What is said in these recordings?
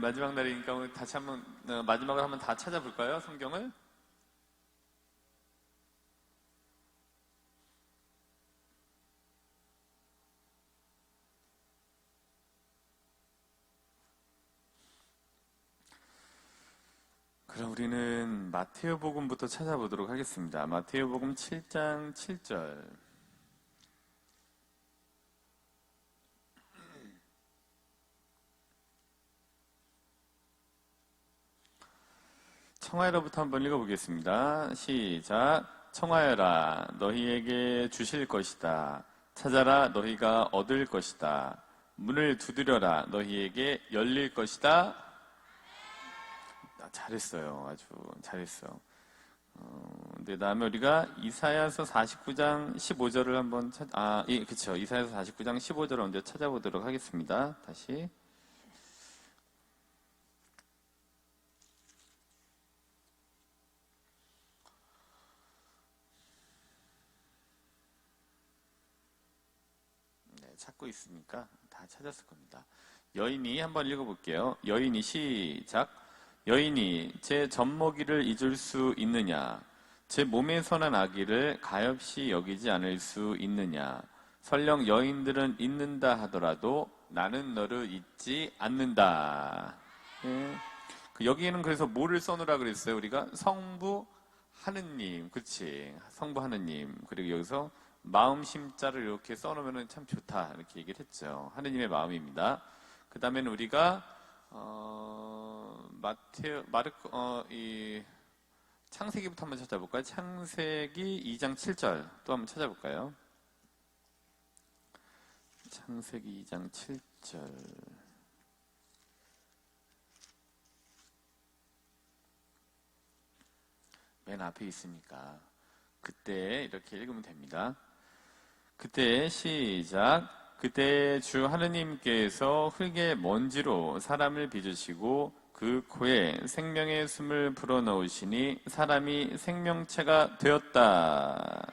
마지막 날이니까 오늘 다시 한번 마지막으로 한번 다 찾아볼까요? 성경을? 그럼 우리는 마테오복음부터 찾아보도록 하겠습니다. 마테오복음 7장 7절. 청하여라부터 한번 읽어보겠습니다. 시작. 청하여라, 너희에게 주실 것이다. 찾아라, 너희가 얻을 것이다. 문을 두드려라, 너희에게 열릴 것이다. 잘했어요. 아주 잘했어. 근데 다음에 우리가 이사야서 49장 15절을 한번 그쵸. 이사야서 49장 15절을 먼저 찾아보도록 하겠습니다. 다시. 네, 찾고 있으니까 다 찾았을 겁니다. 여인이 한번 읽어볼게요. 여인이 시작. 여인이 제 젖먹이를 잊을 수 있느냐? 제 몸에 선한 아기를 가엾이 여기지 않을 수 있느냐? 설령 여인들은 잊는다 하더라도 나는 너를 잊지 않는다. 네. 여기에는 그래서 뭐를 써놓으라 그랬어요? 우리가 성부 하느님, 그치? 성부 하느님. 그리고 여기서 마음 심자를 이렇게 써놓으면 참 좋다 이렇게 얘기를 했죠. 하느님의 마음입니다. 그 다음에는 우리가 이 창세기부터 한번 찾아볼까요? 창세기 2장 7절 또 한번 찾아볼까요? 창세기 2장 7절. 맨 앞에 있으니까 그때 이렇게 읽으면 됩니다. 그때 시작. 그때 주 하느님께서 흙의 먼지로 사람을 빚으시고 그 코에 생명의 숨을 불어넣으시니 사람이 생명체가 되었다.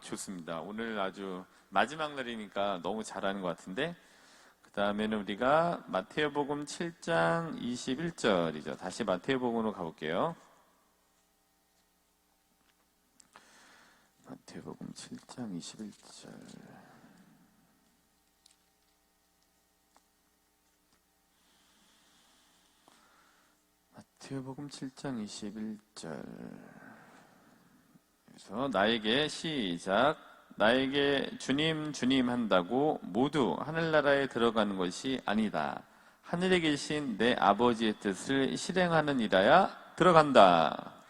좋습니다. 오늘 아주 마지막 날이니까 너무 잘하는 것 같은데, 그 다음에는 우리가 마태복음 7장 21절이죠. 다시 마태복음으로 가볼게요. 마태복음 7장 21절. 마태복음 7장 21절. 그래서 나에게 시작. 나에게 주님 주님 한다고 모두 하늘나라에 들어가는 것이 아니다. 하늘에 계신 내 아버지의 뜻을 실행하는 이라야 들어간다.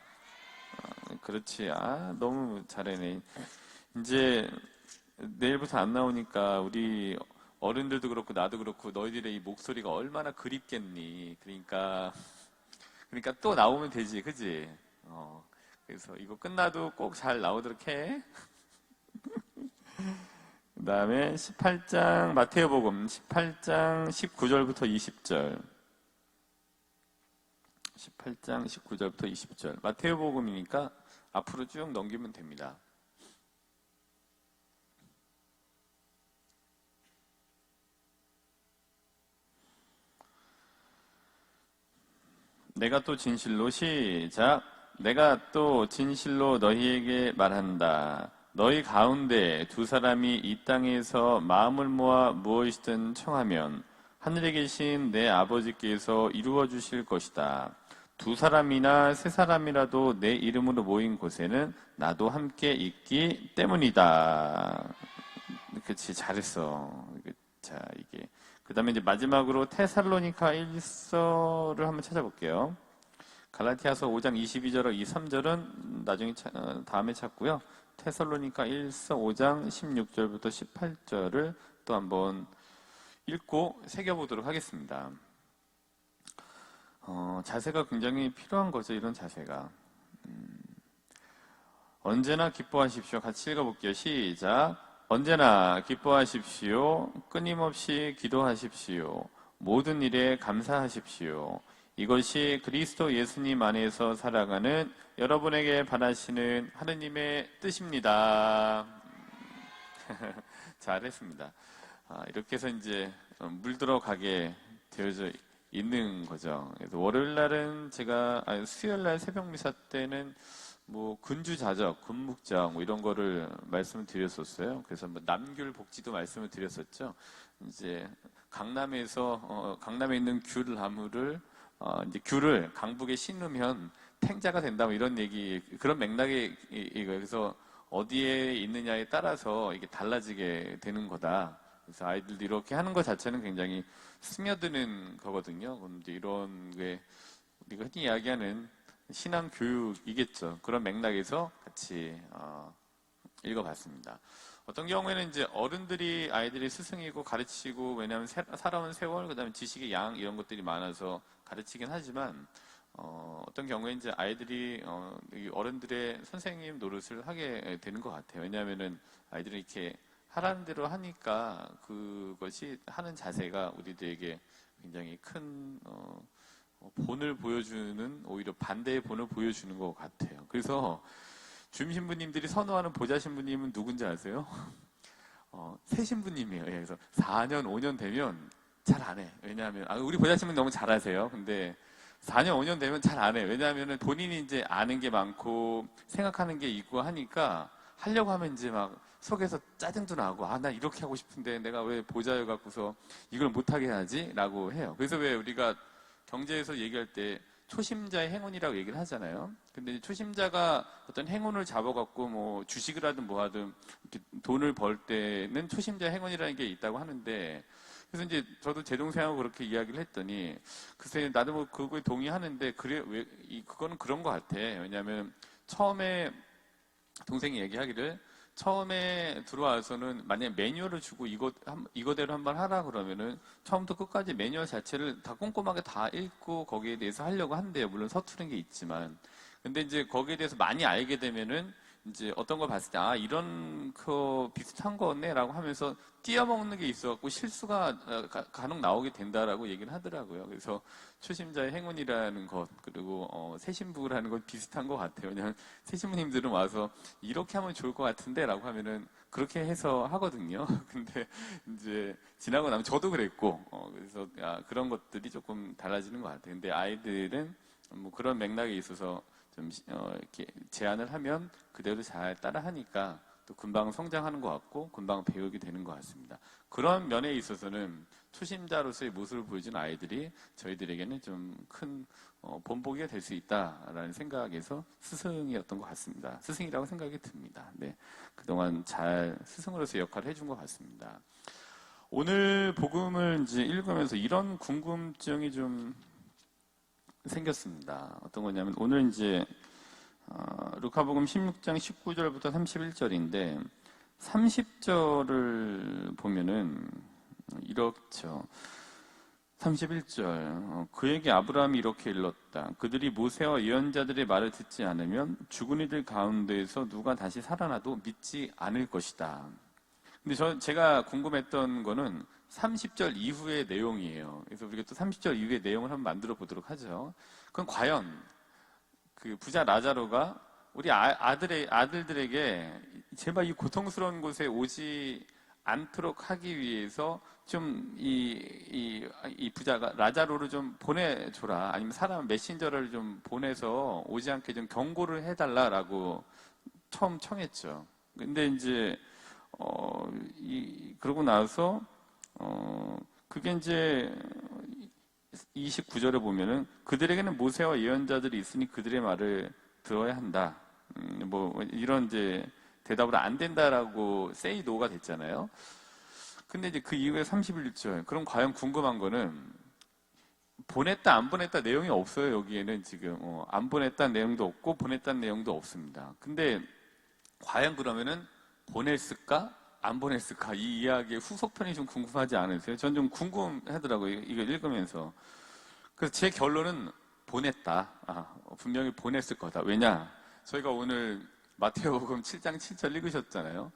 그렇지. 너무 잘해네. 이제 내일부터 안 나오니까 우리 어른들도 그렇고 나도 그렇고 너희들의 이 목소리가 얼마나 그립겠니. 그러니까 또 나오면 되지, 그지? 그래서 이거 끝나도 꼭 잘 나오도록 해. 그 다음에 18장, 마태복음 18장 19절부터 20절. 18장 19절부터 20절. 마태복음이니까 앞으로 쭉 넘기면 됩니다. 내가 또 진실로 시작. 내가 또 진실로 너희에게 말한다. 너희 가운데 두 사람이 이 땅에서 마음을 모아 무엇이든 청하면 하늘에 계신 내 아버지께서 이루어 주실 것이다. 두 사람이나 세 사람이라도 내 이름으로 모인 곳에는 나도 함께 있기 때문이다. 그치, 잘했어. 자, 이게. 그 다음에 이제 마지막으로 테살로니가 1서를 한번 찾아볼게요. 갈라티아서 5장 22절과 23절은 나중에 다음에 찾고요. 테살로니가 1서 5장 16절부터 18절을 또 한번 읽고 새겨보도록 하겠습니다. 자세가 굉장히 필요한 거죠. 이런 자세가. 언제나 기뻐하십시오. 같이 읽어볼게요. 시작. 언제나 기뻐하십시오. 끊임없이 기도하십시오. 모든 일에 감사하십시오. 이것이 그리스도 예수님 안에서 살아가는 여러분에게 바라시는 하느님의 뜻입니다. 잘했습니다. 이렇게 해서 이제 물들어가게 되어져 있는 거죠. 그래서 월요일 날은 수요일 날 새벽 미사 때는 뭐 근주자적, 군묵적 뭐 이런 거를 말씀을 드렸었어요. 그래서 뭐 남귤 복지도 말씀을 드렸었죠. 이제 강남에 있는 귤나무를 이제 귤을 강북에 심으면 탱자가 된다 뭐 이런 얘기 그런 맥락의 이거 그래서 어디에 있느냐에 따라서 이게 달라지게 되는 거다. 그래서 아이들도 이렇게 하는 것 자체는 굉장히 스며드는 거거든요. 그런데 이런 게 우리가 흔히 이야기하는 신앙 교육이겠죠. 그런 맥락에서 같이 읽어봤습니다. 어떤 경우에는 이제 어른들이 아이들이 스승이고 가르치고 왜냐하면 살아온 세월 그다음에 지식의 양 이런 것들이 많아서 가르치긴 하지만 어떤 경우에 이제 아이들이 이 어른들의 선생님 노릇을 하게 되는 것 같아요. 왜냐하면은 아이들이 이렇게 하라는 대로 하니까 그것이 하는 자세가 우리들에게 굉장히 큰 본을 보여주는 오히려 반대의 본을 보여주는 것 같아요. 그래서 주임 신부님들이 선호하는 보좌 신부님은 누군지 아세요? 새 신부님이에요. 예, 그래서 4년, 5년 되면 잘 안 해. 왜냐하면 우리 보좌 신부님 너무 잘하세요. 근데 4년, 5년 되면 잘 안 해. 왜냐하면 본인이 이제 아는 게 많고 생각하는 게 있고 하니까 하려고 하면 이제 막 속에서 짜증도 나고 나 이렇게 하고 싶은데 내가 왜 보좌여 갖고서 이걸 못하게 하지? 라고 해요. 그래서 왜 우리가 경제에서 얘기할 때 초심자의 행운이라고 얘기를 하잖아요. 근데 초심자가 어떤 행운을 잡아갖고 뭐 주식을 하든 뭐 하든 이렇게 돈을 벌 때는 초심자의 행운이라는 게 있다고 하는데 그래서 이제 저도 제 동생하고 그렇게 이야기를 했더니 글쎄 나도 뭐 그거에 동의하는데 그거는 그런 것 같아. 왜냐하면 처음에 동생이 얘기하기를 처음에 들어와서는 만약에 매뉴얼을 주고 이거대로 한번 하라 그러면은 처음부터 끝까지 매뉴얼 자체를 다 꼼꼼하게 다 읽고 거기에 대해서 하려고 한대요. 물론 서투른 게 있지만. 근데 이제 거기에 대해서 많이 알게 되면은 이제 어떤 걸 봤을 때 이런 거 비슷한 거네라고 하면서 띄어먹는 게 있어갖고 실수가 간혹 나오게 된다라고 얘기를 하더라고요. 그래서 초심자의 행운이라는 것 그리고 새 신부라는 것 비슷한 것 같아요. 왜냐하면 새 신부님들은 와서 이렇게 하면 좋을 것 같은데라고 하면은 그렇게 해서 하거든요. 근데 이제 지나고 나면 저도 그랬고 그래서 그런 것들이 조금 달라지는 것 같아요. 근데 아이들은 뭐 그런 맥락에 있어서 좀 이렇게 제안을 하면 그대로 잘 따라하니까 또 금방 성장하는 것 같고 금방 배우게 되는 것 같습니다. 그런 면에 있어서는 초심자로서의 모습을 보여준 아이들이 저희들에게는 좀 큰 본보기가 될 수 있다라는 생각에서 스승이었던 것 같습니다. 스승이라고 생각이 듭니다. 네, 그동안 잘 스승으로서의 역할을 해준 것 같습니다. 오늘 복음을 이제 읽으면서 이런 궁금증이 좀 생겼습니다. 어떤 거냐면 오늘 이제 루카복음 16장 19절부터 31절인데 30절을 보면은 이렇죠. 31절 그에게 아브라함이 이렇게 일렀다. 그들이 모세와 예언자들의 말을 듣지 않으면 죽은 이들 가운데에서 누가 다시 살아나도 믿지 않을 것이다. 근데 제가 궁금했던 거는 30절 이후의 내용이에요. 그래서 우리가 또 30절 이후의 내용을 한번 만들어 보도록 하죠. 그럼 과연 그 부자 라자로가 우리 아들들에게 제발 이 고통스러운 곳에 오지 않도록 하기 위해서 좀 이 부자가 라자로를 좀 보내줘라. 아니면 사람 메신저를 좀 보내서 오지 않게 좀 경고를 해달라라고 처음 청했죠. 근데 이제 그러고 나서 그게 이제 29절에 보면은 그들에게는 모세와 예언자들이 있으니 그들의 말을 들어야 한다. 뭐 이런 이제 대답으로 안 된다라고 say no가 됐잖아요. 근데 이제 그 이후에 31절. 그럼 과연 궁금한 거는 보냈다 안 보냈다 내용이 없어요. 여기에는 지금 안 보냈다는 내용도 없고 보냈다는 내용도 없습니다. 근데 과연 그러면은 보냈을까? 안 보냈을까? 이 이야기의 후속편이 좀 궁금하지 않으세요? 전 좀 궁금하더라고요. 이거 읽으면서. 그래서 제 결론은 보냈다. 분명히 보냈을 거다. 왜냐? 저희가 오늘 마태복음 7장 7절 읽으셨잖아요.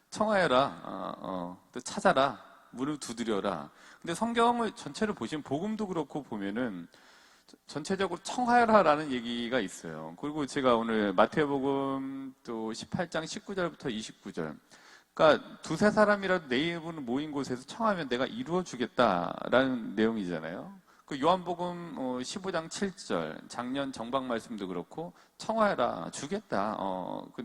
청하여라. 또 찾아라. 문을 두드려라. 근데 성경을 전체를 보시면 복음도 그렇고 보면은 전체적으로 청하여라라는 얘기가 있어요. 그리고 제가 오늘 마태복음 또 18장 19절부터 29절. 그러니까 두세 사람이라도 네 분을 모인 곳에서 청하면 내가 이루어 주겠다라는 내용이잖아요. 그 요한복음 15장 7절 작년 정박 말씀도 그렇고 청하여라 주겠다.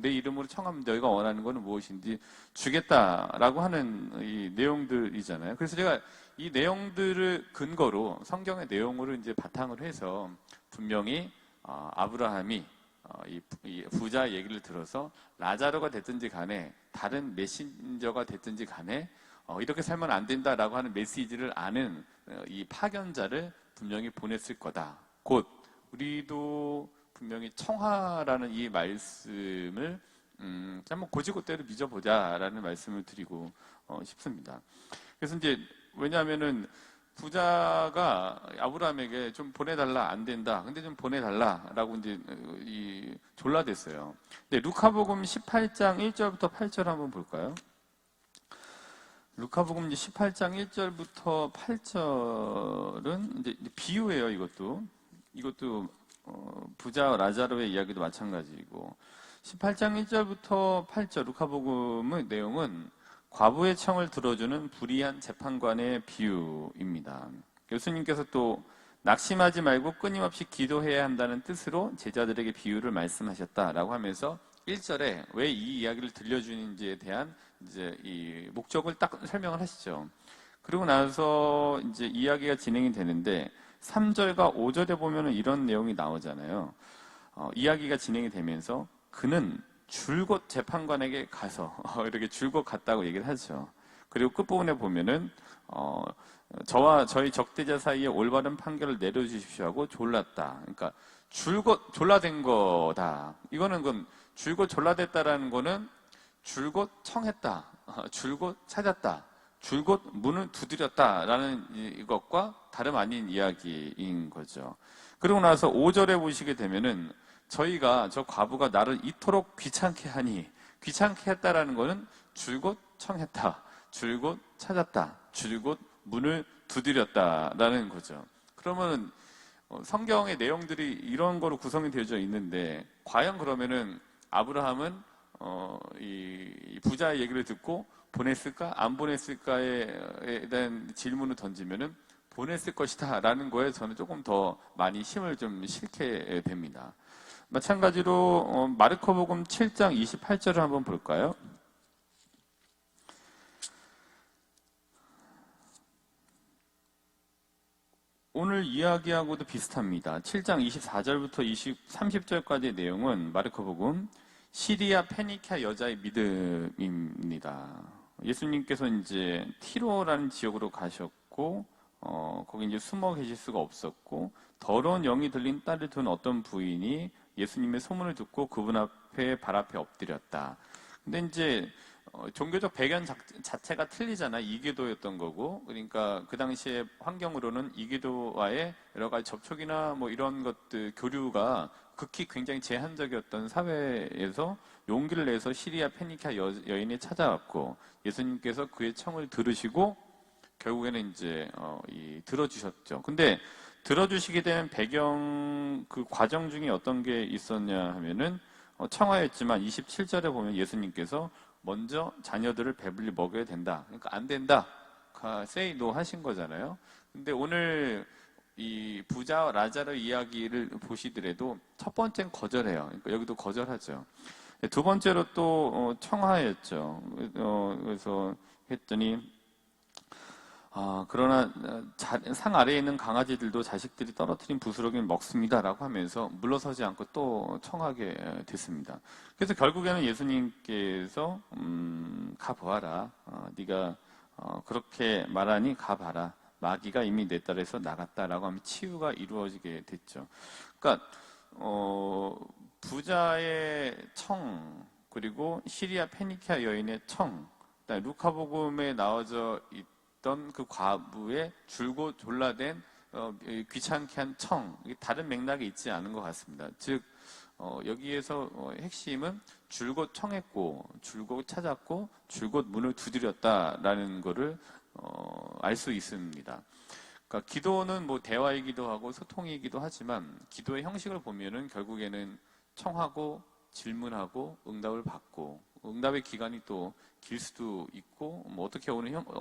내 이름으로 청하면 너희가 원하는 것은 무엇인지 주겠다라고 하는 이 내용들이잖아요. 그래서 제가 이 내용들을 근거로 성경의 내용으로 이제 바탕으로 해서 분명히 아브라함이 이 부자 얘기를 들어서 라자로가 됐든지 간에 다른 메신저가 됐든지 간에 이렇게 살면 안 된다라고 하는 메시지를 아는 이 파견자를 분명히 보냈을 거다. 곧 우리도 분명히 청하라는 이 말씀을 한번 고지고대로 믿어보자라는 말씀을 드리고 싶습니다. 그래서 이제 왜냐하면은 부자가 아브라함에게 좀 보내달라 안 된다. 근데 좀 보내달라라고 이제 졸라댔어요. 네, 루카복음 18장 1절부터 8절 한번 볼까요? 루카복음 18장 1절부터 8절은 이제 비유예요. 이것도 부자 라자로의 이야기도 마찬가지이고 18장 1절부터 8절 루카복음의 내용은 과부의 청을 들어주는 불의한 재판관의 비유입니다. 예수님께서 또 낙심하지 말고 끊임없이 기도해야 한다는 뜻으로 제자들에게 비유를 말씀하셨다라고 하면서 1절에 왜 이 이야기를 들려주는지에 대한 이제 이 목적을 딱 설명을 하시죠. 그리고 나서 이제 이야기가 진행이 되는데 3절과 5절에 보면은 이런 내용이 나오잖아요. 이야기가 진행이 되면서 그는 줄곧 재판관에게 가서 이렇게 줄곧 갔다고 얘기를 하죠. 그리고 끝부분에 보면은 저와 저희 적대자 사이에 올바른 판결을 내려주십시오 하고 졸랐다. 그러니까 줄곧 졸라댄 거다. 이거는 그 줄곧 졸라댔다라는 거는 줄곧 청했다. 줄곧 찾았다. 줄곧 문을 두드렸다라는 이것과 다름 아닌 이야기인 거죠. 그리고 나서 5절에 보시게 되면은 저희가 저 과부가 나를 이토록 귀찮게 하니 귀찮게 했다라는 거는 줄곧 청했다. 줄곧 찾았다. 줄곧 문을 두드렸다라는 거죠. 그러면 성경의 내용들이 이런 거로 구성이 되어져 있는데 과연 그러면은 아브라함은 이 부자의 얘기를 듣고 보냈을까 안 보냈을까에 대한 질문을 던지면은 보냈을 것이다 라는 거에 저는 조금 더 많이 힘을 좀 실게 됩니다. 마찬가지로 마르코복음 7장 28절을 한번 볼까요? 오늘 이야기하고도 비슷합니다. 7장 24절부터 30절까지의 내용은 마르코복음 시리아 페니키아 여자의 믿음입니다. 예수님께서 이제 티로라는 지역으로 가셨고 거기 이제 숨어 계실 수가 없었고 더러운 영이 들린 딸을 둔 어떤 부인이 예수님의 소문을 듣고 그분 앞에 발 앞에 엎드렸다. 근데 이제 종교적 배경 자체가 틀리잖아. 이기도였던 거고. 그러니까 그 당시의 환경으로는 이기도와의 여러 가지 접촉이나 뭐 이런 것들 교류가 극히 굉장히 제한적이었던 사회에서 용기를 내서 시리아 페니키아 여인이 찾아왔고 예수님께서 그의 청을 들으시고 결국에는 이제 들어주셨죠. 근데 들어주시게 되는 배경 그 과정 중에 어떤 게 있었냐 하면은 청하였지만 27절에 보면 예수님께서 먼저 자녀들을 배불리 먹여야 된다. 그러니까 안 된다. say no 하신 거잖아요. 근데 오늘 이 부자 라자로 이야기를 보시더라도 첫 번째는 거절해요. 그러니까 여기도 거절하죠. 두 번째로 또 청하였죠. 그래서 했더니 그러나 상 아래에 있는 강아지들도 자식들이 떨어뜨린 부스러기를 먹습니다라고 하면서 물러서지 않고 또 청하게 됐습니다. 그래서 결국에는 예수님께서 가보아라. 네가 그렇게 말하니 가봐라. 마귀가 이미 내 딸에서 나갔다라고 하면 치유가 이루어지게 됐죠. 그러니까 부자의 청 그리고 시리아 페니키아 여인의 청, 루카복음에 나와져 있던 그 과부의 줄곧 졸라댄 귀찮게 한 청, 다른 맥락이 있지 않은 것 같습니다. 즉 여기에서 핵심은 줄곧 청했고 줄곧 찾았고 줄곧 문을 두드렸다라는 것을 알 수 있습니다. 그러니까 기도는 뭐 대화이기도 하고 소통이기도 하지만 기도의 형식을 보면은 결국에는 청하고 질문하고 응답을 받고 응답의 기간이 또 길 수도 있고, 뭐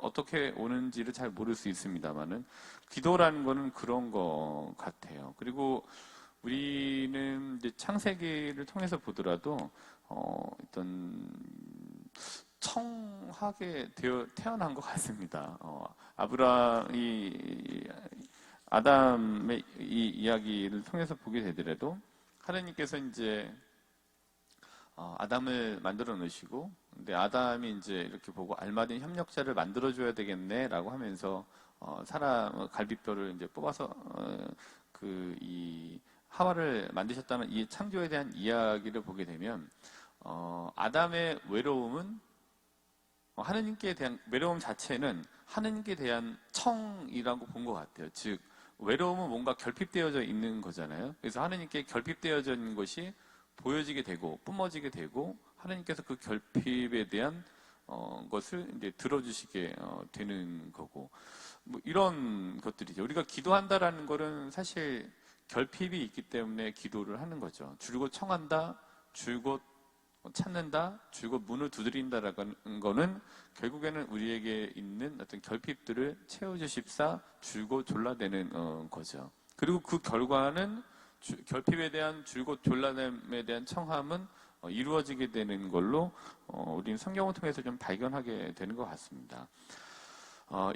어떻게 오는지를 잘 모를 수 있습니다만은, 기도라는 거는 그런 것 같아요. 그리고 우리는 이제 창세기를 통해서 보더라도, 어떤, 청하게 태어난 것 같습니다. 아담의 이 이야기를 통해서 보게 되더라도, 하나님께서 이제 아담을 만들어 놓으시고, 근데 아담이 이제 이렇게 보고 알맞은 협력자를 만들어줘야 되겠네라고 하면서 사람 갈비뼈를 이제 뽑아서 이 하와를 만드셨다는 이 창조에 대한 이야기를 보게 되면 아담의 외로움은 하느님께 대한 외로움 자체는 하느님께 대한 청이라고 본 것 같아요. 즉 외로움은 뭔가 결핍되어져 있는 거잖아요. 그래서 하느님께 결핍되어져 있는 것이 보여지게 되고 뿜어지게 되고 하느님께서 그 결핍에 대한 것을 이제 들어주시게 되는 거고 뭐 이런 것들이죠. 우리가 기도한다라는 거는 사실 결핍이 있기 때문에 기도를 하는 거죠. 줄곧 청한다, 줄곧 찾는다, 줄곧 문을 두드린다라는 거는 결국에는 우리에게 있는 어떤 결핍들을 채워주십사 줄곧 졸라대는 거죠. 그리고 그 결과는 결핍에 대한 줄곧 졸라됨에 대한 청함은 이루어지게 되는 걸로 우리는 성경을 통해서 좀 발견하게 되는 것 같습니다.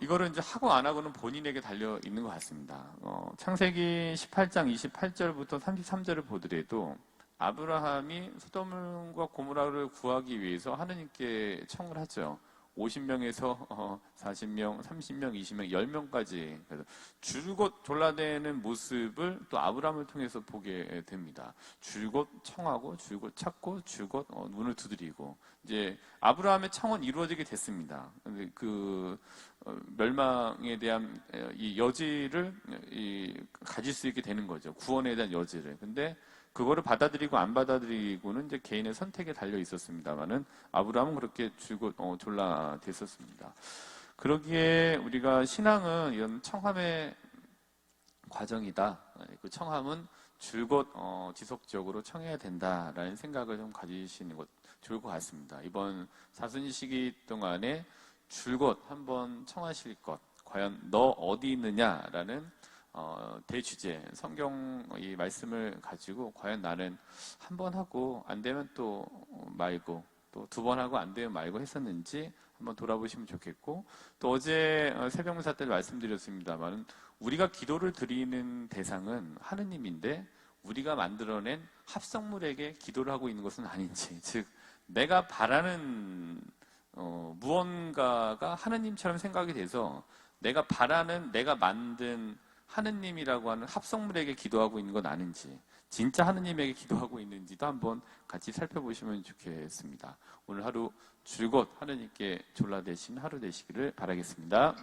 이거를 이제 하고 안 하고는 본인에게 달려 있는 것 같습니다. 창세기 18장 28절부터 33절을 보더라도 아브라함이 소돔과 고모라를 구하기 위해서 하느님께 청을 하죠. 50명에서 40명, 30명, 20명, 10명까지 줄곧 졸라대는 모습을 또 아브라함을 통해서 보게 됩니다. 줄곧 청하고 줄곧 찾고 줄곧 눈을 두드리고 이제 아브라함의 청은 이루어지게 됐습니다. 근데 그 멸망에 대한 이 여지를 가질 수 있게 되는 거죠. 구원에 대한 여지를. 근데 그거를 받아들이고 안 받아들이고는 이제 개인의 선택에 달려 있었습니다만은 아브라함은 그렇게 줄곧 졸라댔었습니다. 그러기에 우리가 신앙은 이런 청함의 과정이다. 그 청함은 줄곧 지속적으로 청해야 된다라는 생각을 좀 가지시는 것 좋을 것 같습니다. 이번 사순 시기 동안에 줄곧 한번 청하실 것, 과연 너 어디 있느냐라는 대주제, 성경 이 말씀을 가지고 과연 나는 한 번 하고 안 되면 또 말고 또 두 번 하고 안 되면 말고 했었는지 한번 돌아보시면 좋겠고 또 어제 새벽문사 때 말씀드렸습니다만 우리가 기도를 드리는 대상은 하느님인데 우리가 만들어낸 합성물에게 기도를 하고 있는 것은 아닌지 즉 내가 바라는 무언가가 하느님처럼 생각이 돼서 내가 바라는 내가 만든 하느님이라고 하는 합성물에게 기도하고 있는 건 아닌지 진짜 하느님에게 기도하고 있는지도 한번 같이 살펴보시면 좋겠습니다. 오늘 하루 줄곧 하느님께 졸라되신 하루 되시기를 바라겠습니다.